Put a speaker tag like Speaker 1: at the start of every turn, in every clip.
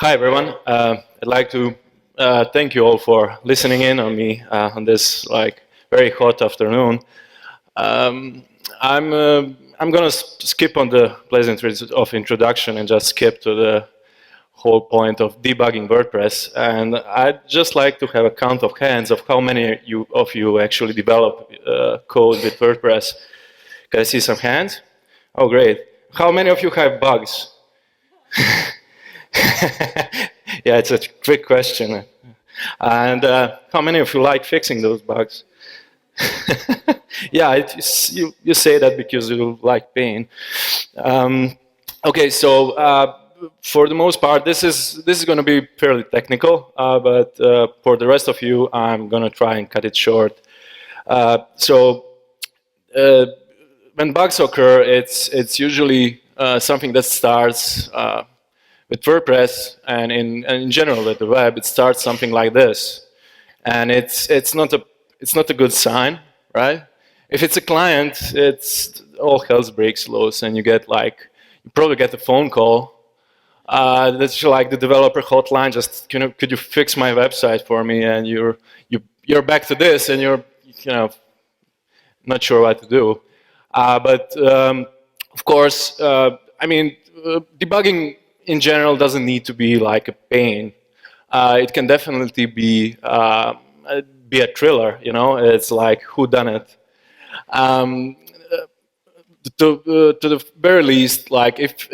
Speaker 1: Hi, everyone. I'd like to thank you all for listening in on me on this very hot afternoon. Um, I'm gonna skip on the pleasantries of introduction and just skip to the whole point of debugging WordPress. And I'd just like to have a count of hands of how many of you actually develop code with WordPress. Can I see some hands? Oh, great. How many of you have bugs? Yeah, it's a quick question. And how many of you like fixing those bugs? Yeah, you say that because you like pain. Okay, so for the most part, this is going to be fairly technical, but for the rest of you, I'm going to try and cut it short. So when bugs occur, it's usually something that starts with WordPress and in general with the web. It starts something like this, and it's not a good sign, right? If it's a client, it's all hell breaks loose, and you probably get a phone call that's like the developer hotline. Just could you fix my website for me? And you're back to this, and you're not sure what to do. But of course, I mean, debugging in general doesn't need to be like a pain. It can definitely be a thriller. It's like who done it. To the very least, like if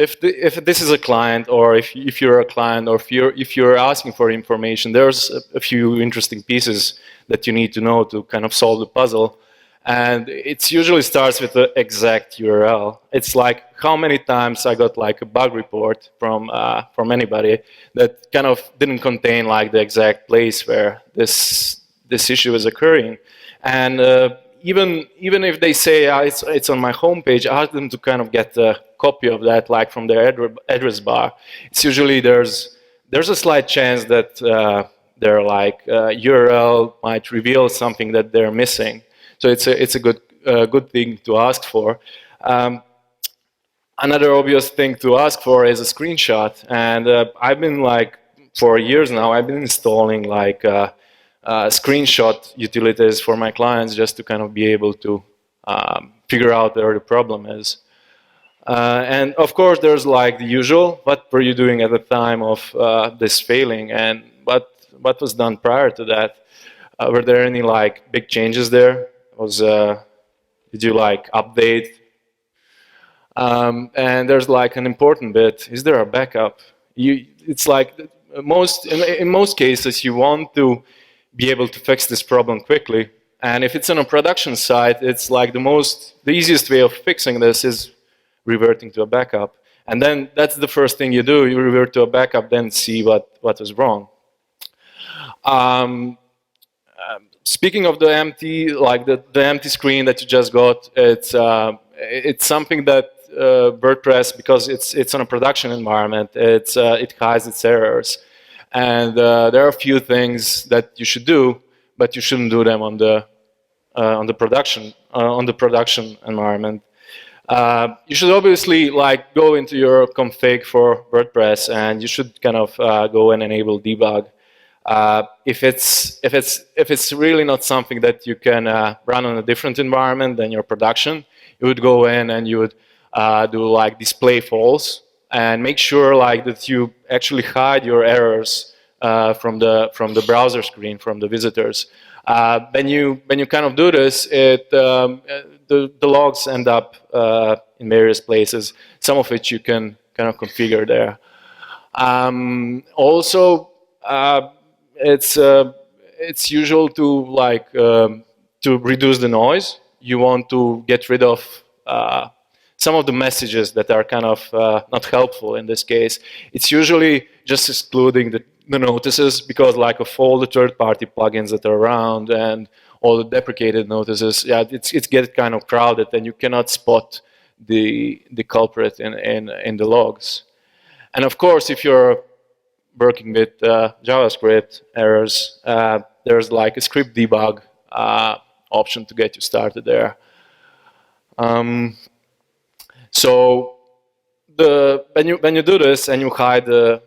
Speaker 1: this is a client, or if you're a client, or if you're asking for information, there's a few interesting pieces that you need to know to kind of solve the puzzle. And it usually starts with the exact URL. It's like how many times I got like a bug report from anybody that kind of didn't contain like the exact place where this issue is occurring. And even if they say it's on my homepage, I ask them to kind of get a copy of that, like from their address bar. It's usually there's a slight chance that their URL might reveal something that they're missing. So it's a good thing to ask for. Another obvious thing to ask for is a screenshot, and I've been for years now. I've been installing screenshot utilities for my clients just to kind of be able to figure out where the problem is. And of course, there's like the usual. What were you doing at the time of this failing, and what was done prior to that? Were there any big changes there? Did you update? And there's an important bit. Is there a backup? It's like in most cases you want to be able to fix this problem quickly. And if it's on a production site, it's like the easiest way of fixing this is reverting to a backup. And then that's the first thing you do. You revert to a backup, then see what was wrong. Speaking of the empty, the empty screen that you just got, it's something that WordPress, because it's on a production environment, it hides its errors, and there are a few things that you should do, but you shouldn't do them on the production environment. You should obviously go into your config for WordPress, and you should kind of go and enable debug. If it's really not something that you can run on a different environment than your production, you would go in and you would do display false and make sure that you actually hide your errors from the browser screen, from the visitors. When you kind of do this, the logs end up in various places, some of which you can kind of configure there. Also, it's usual to reduce the noise. You want to get rid of some of the messages that are kind of not helpful in this case. It's usually just excluding the notices, because of all the third-party plugins that are around and all the deprecated notices, yeah, it's get kind of crowded, and you cannot spot the culprit in the logs. And of course, if you're working with JavaScript errors, there's a script debug option to get you started there. So when you do this and you hide the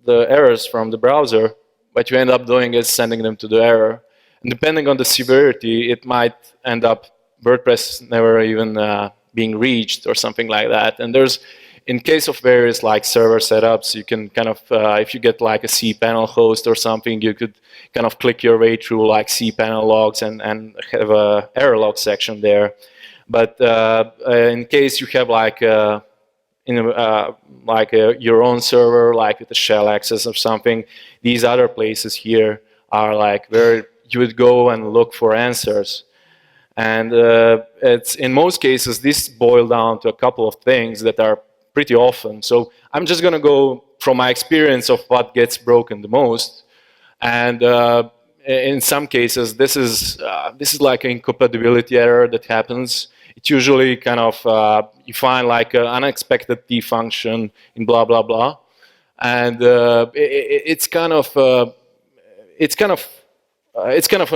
Speaker 1: the errors from the browser, what you end up doing is sending them to the error. And depending on the severity, it might end up WordPress never even being reached or something like that. And there's, in case of various like server setups, you can kind of, if you get like a cPanel host or something, you could kind of click your way through like cPanel logs and have a error log section there. But in case you have like your own server, like with a shell access or something, these other places here are like where you would go and look for answers. And it's, in most cases, this boils down to a couple of things that are pretty often. So I'm just going to go from my experience of what gets broken the most. And in some cases, this is like an incompatibility error that happens. It's usually kind of, you find like an unexpected T function in blah, blah, blah. And it's kind of an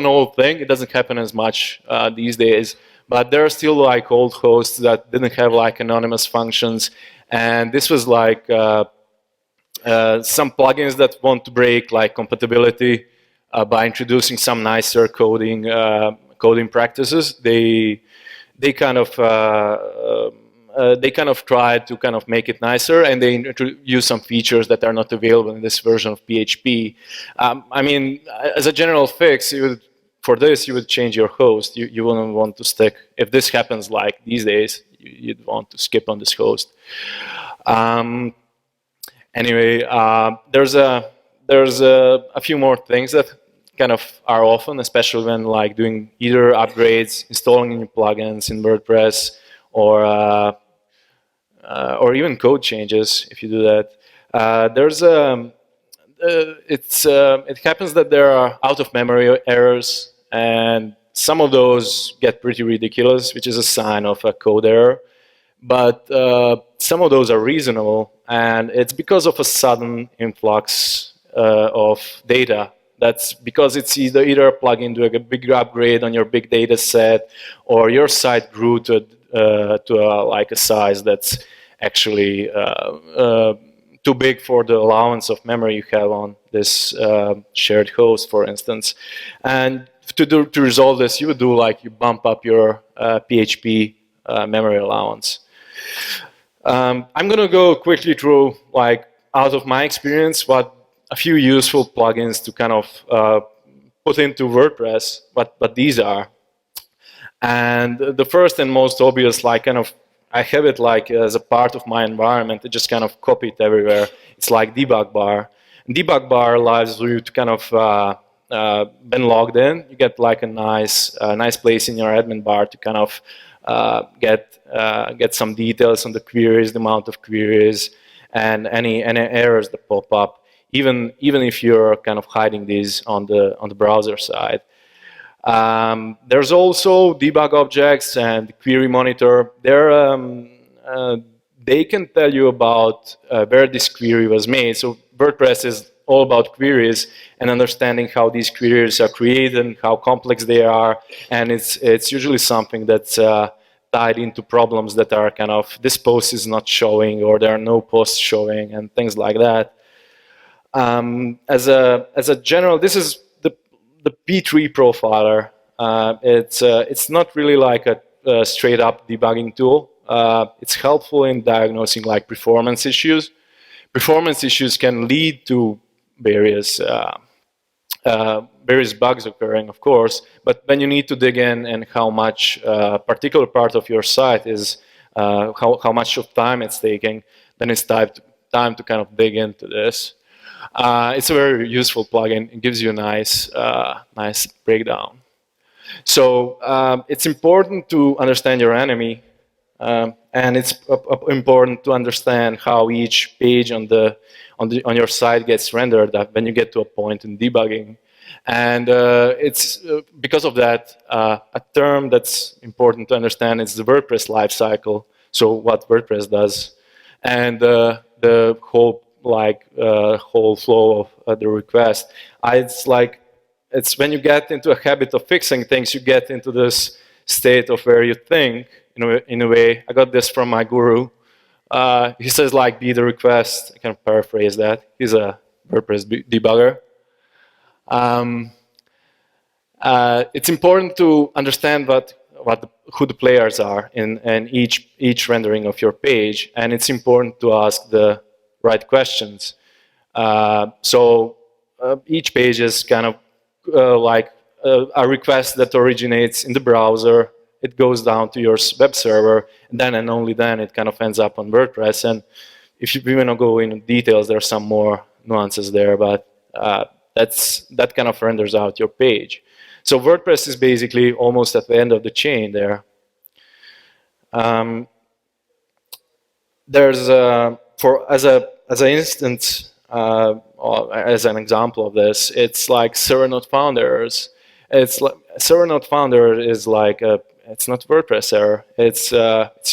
Speaker 1: old thing. It doesn't happen as much these days. But there are still like old hosts that didn't have like anonymous functions. And this was like some plugins that want to break like compatibility by introducing some nicer coding practices. They kind of tried to kind of make it nicer, and they introduce some features that are not available in this version of PHP. I mean, as a general fix, for this you would change your host. You wouldn't want to stick, if this happens like these days, you'd want to skip on this host. Anyway, there's a few more things that kind of are often, especially when like doing either upgrades, installing new plugins in WordPress, or even code changes. If you do that, it happens that there are out-of-memory errors, and some of those get pretty ridiculous, which is a sign of a code error. But some of those are reasonable, and it's because of a sudden influx of data. That's because it's either a plugin doing a big upgrade on your big data set, or your site grew to like a size that's actually too big for the allowance of memory you have on this shared host, for instance. And to resolve this, you would do like you bump up your PHP memory allowance. I'm going to go quickly through, like, out of my experience, what a few useful plugins to kind of put into WordPress, what these are. And the first and most obvious, like, kind of, I have it like as a part of my environment. I just kind of copy it everywhere. It's like debug bar. And debug bar allows you to kind of, when logged in, you get like a nice place in your admin bar to kind of get some details on the queries, the amount of queries, and any errors that pop up, even if you're kind of hiding these on the browser side. There's also debug objects and query monitor. They can tell you about where this query was made. So WordPress is all about queries and understanding how these queries are created and how complex they are. And it's usually something that's tied into problems that are kind of, this post is not showing, or there are no posts showing, and things like that. As a general, this is the P3 profiler. It's not really like a straight up debugging tool. It's helpful in diagnosing like performance issues. Performance issues can lead to various bugs occurring, of course, but when you need to dig in and how much particular part of your site is, how much of time it's taking, then it's time to kind of dig into this. It's a very useful plugin. It gives you a nice breakdown. So it's important to understand your enemy, and it's important to understand how each page on your site gets rendered when you get to a point in debugging. And it's because of that, a term that's important to understand is the WordPress lifecycle. So what WordPress does, and the whole flow of the request. It's when you get into a habit of fixing things, you get into this state of where you think, in a way. I got this from my guru. He says, like, be the request. I can paraphrase that. He's a WordPress debugger. It's important to understand who the players are in each rendering of your page, and it's important to ask the right questions. Each page is kind of like a request that originates in the browser. It goes down to your web server, and then and only then it kind of ends up on WordPress. And if you want to go into details, there are some more nuances there, but that kind of renders out your page. So WordPress is basically almost at the end of the chain there. There's as an instance, or as an example of this, it's like server not found errors. It's like server not found error is like it's not WordPress error. It's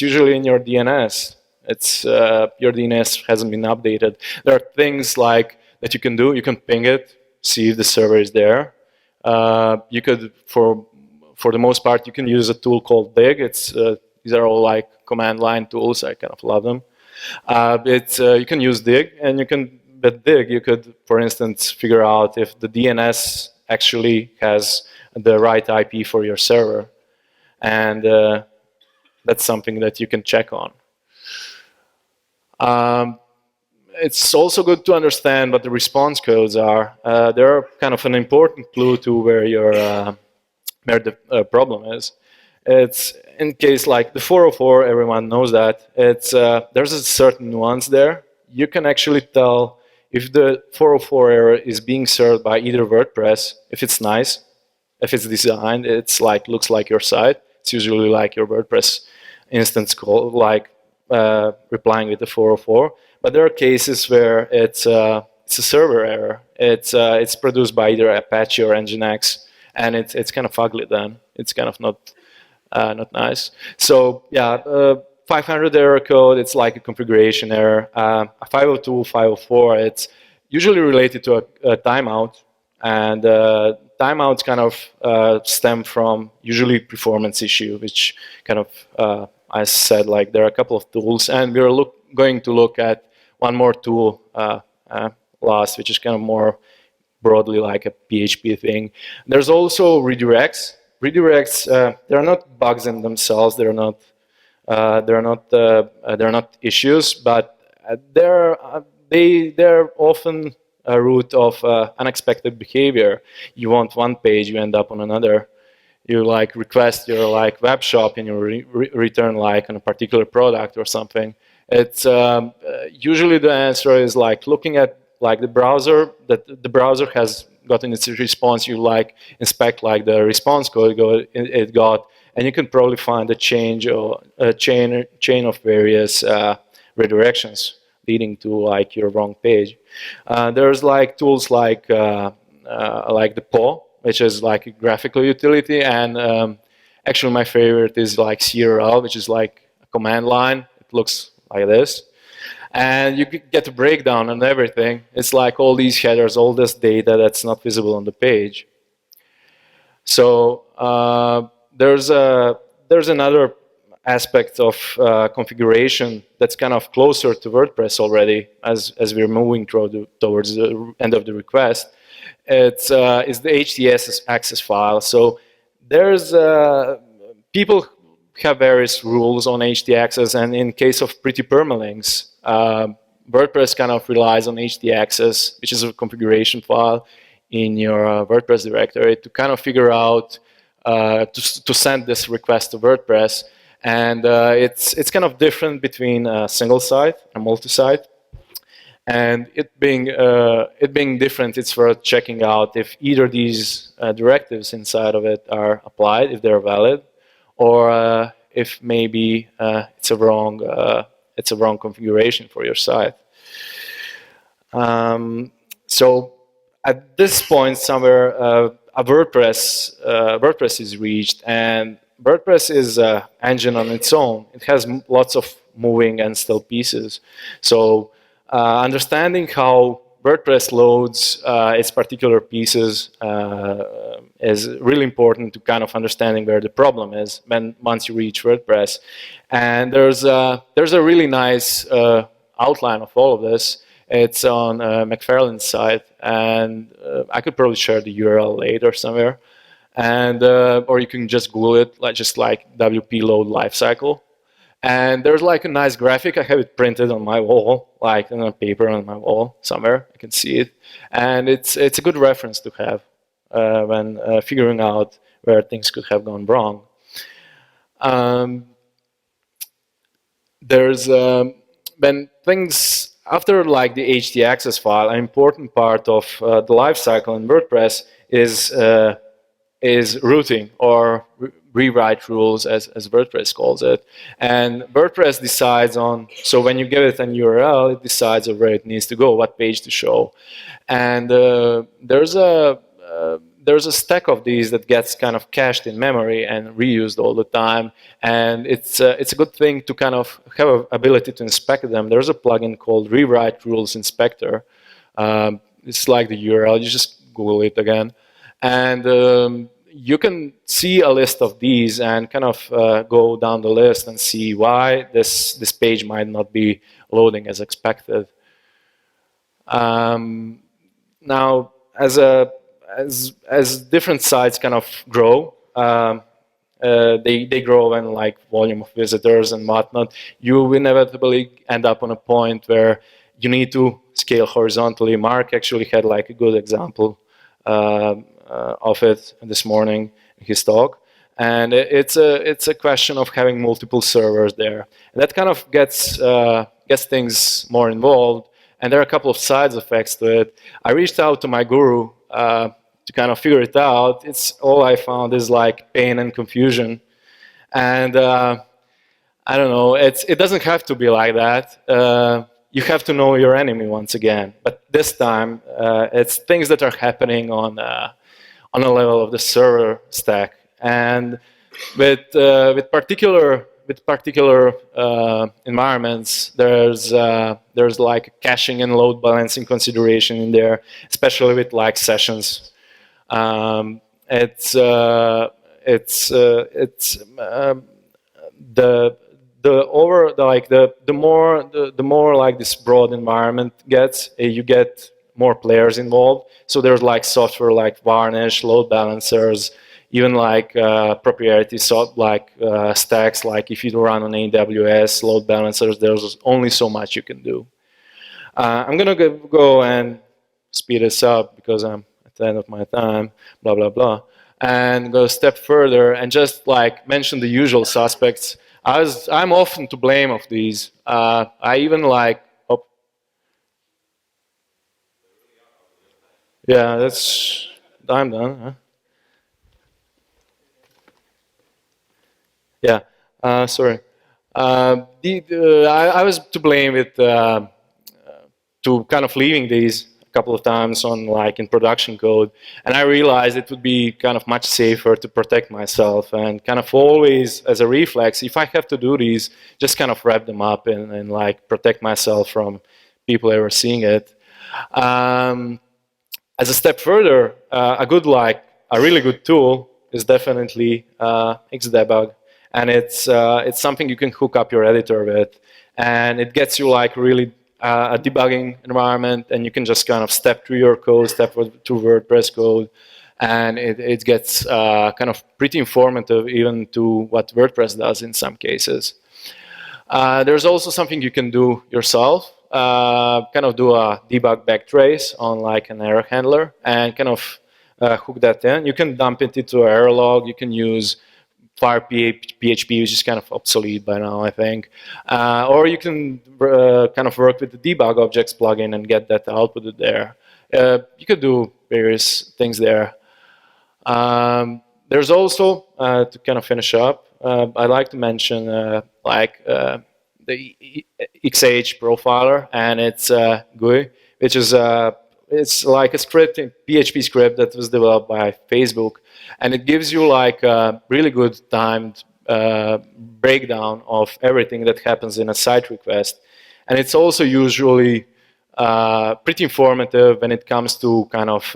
Speaker 1: usually in your DNS. It's your DNS hasn't been updated. There are things like that you can do. You can ping it, see if the server is there. You could, for the most part, you can use a tool called Dig. These are all like command line tools. I kind of love them. You can use Dig, and with Dig you could, for instance, figure out if the DNS actually has the right IP for your server, and that's something that you can check on. It's also good to understand what the response codes are. They're kind of an important clue to where the problem is. It's in case like the 404, everyone knows that. There's a certain nuance there. You can actually tell if the 404 error is being served by either WordPress, if it's nice, if it's designed, it's like looks like your site. It's usually like your WordPress instance call, like replying with the 404. But there are cases where it's a server error. It's produced by either Apache or Nginx, and it's kind of ugly then. It's kind of not nice. So yeah, 500 error code, it's like a configuration error. A 502, 504, it's usually related to a timeout, and timeouts kind of stem from usually performance issue, which kind of, I said, like there are a couple of tools, and we're going to look at one more tool last, which is kind of more broadly like a PHP thing. There's also redirects. Redirects, they're not bugs in themselves. They're not issues, but they're often a root of unexpected behavior. You want one page, you end up on another. You like request your like web shop, and you return like on a particular product or something. It's usually the answer is like looking at like the browser that the browser has gotten its response. You like inspect like the response code it got, and you can probably find a chain of various redirections leading to like your wrong page. There's like tools like the PO, which is like a graphical utility, and actually my favorite is like CRL, which is like a command line. It looks like this, and you get a breakdown on everything. It's like all these headers, all this data that's not visible on the page. So there's another aspect of configuration that's kind of closer to WordPress already as we're moving towards the end of the request. It's the HTTPS access file. So there's people have various rules on HT access, and in case of pretty permalinks, WordPress kind of relies on HT access, which is a configuration file in your WordPress directory, to kind of figure out to send this request to WordPress. And it's kind of different between a single site and multi-site. And it being different, it's worth checking out if either these directives inside of it are applied, if they're valid, or if maybe it's a wrong configuration for your site. So at this point, somewhere a WordPress is reached, and WordPress is an engine on its own. It has lots of moving and still pieces. So understanding how WordPress loads its particular pieces is really important to kind of understanding where the problem is once you reach WordPress. And there's a really nice outline of all of this. It's on McFarlane's site, and I could probably share the URL later somewhere. And or you can just Google it, just like WP load lifecycle. And there's like a nice graphic. I have it printed on my wall, like on a paper on my wall somewhere. I can see it, and it's a good reference to have when figuring out where things could have gone wrong. There's when things after like the htaccess file, an important part of the lifecycle in WordPress is routing or rewrite rules, as WordPress calls it. And WordPress decides on, so when you give it an URL, it decides where it needs to go, what page to show. And there's a stack of these that gets kind of cached in memory and reused all the time. And it's a good thing to kind of have an ability to inspect them. There's a plugin called Rewrite Rules Inspector. It's like the URL, you just Google it again. And you can see a list of these and kind of go down the list and see why this page might not be loading as expected. Now, as different sites kind of grow, they grow in like volume of visitors and whatnot. You will inevitably end up on a point where you need to scale horizontally. Mark actually had like a good example of it this morning in his talk, and it's a question of having multiple servers there, and that kind of gets things more involved. And there are a couple of side effects to it. I reached out to my guru to kind of figure it out. It's all I found is like pain and confusion, and I don't know. It doesn't have to be like that. You have to know your enemy once again, but this time it's things that are happening on a level of the server stack, and with particular environments, there's like caching and load balancing consideration in there, especially with like sessions. The more like this broad environment gets, you get more players involved. So there's like software like Varnish, load balancers, even like proprietary stacks. Like if you run on AWS load balancers, there's only so much you can do. I'm gonna go and speed this up because I'm at the end of my time. Blah blah blah, and go a step further and just like mention the usual suspects. I'm often to blame of these. I even like. Oh, yeah, I'm done. Huh? Yeah, sorry. I was to blame with to kind of leaving these a couple of times on like in production code, and I realized it would be kind of much safer to protect myself and kind of always as a reflex, if I have to do these, just kind of wrap them up and like protect myself from people ever seeing it. As a step further, a really good tool is definitely Xdebug. And it's something you can hook up your editor with, and it gets you like really a debugging environment, and you can just kind of step through your code, step through WordPress code, and it gets kind of pretty informative even to what WordPress does in some cases. There's also something you can do yourself, kind of do a debug backtrace on like an error handler, and kind of hook that in. You can dump it into an error log. You can use Fire PHP, which is kind of obsolete by now, I think. Or you can kind of work with the debug objects plugin and get that outputted there. You could do various things there. There's also, to kind of finish up, I'd like to mention the XH profiler and its GUI, which is it's like a script, a PHP script that was developed by Facebook. And it gives you like a really good timed breakdown of everything that happens in a site request. And it's also usually pretty informative when it comes to kind of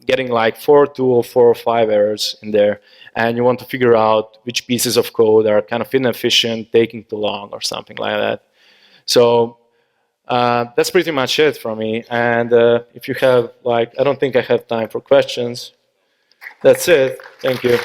Speaker 1: getting like 4 or 5 errors in there. And you want to figure out which pieces of code are kind of inefficient, taking too long or something like that. So That's pretty much it from me. And if you have, like, I don't think I have time for questions. That's it. Thank you.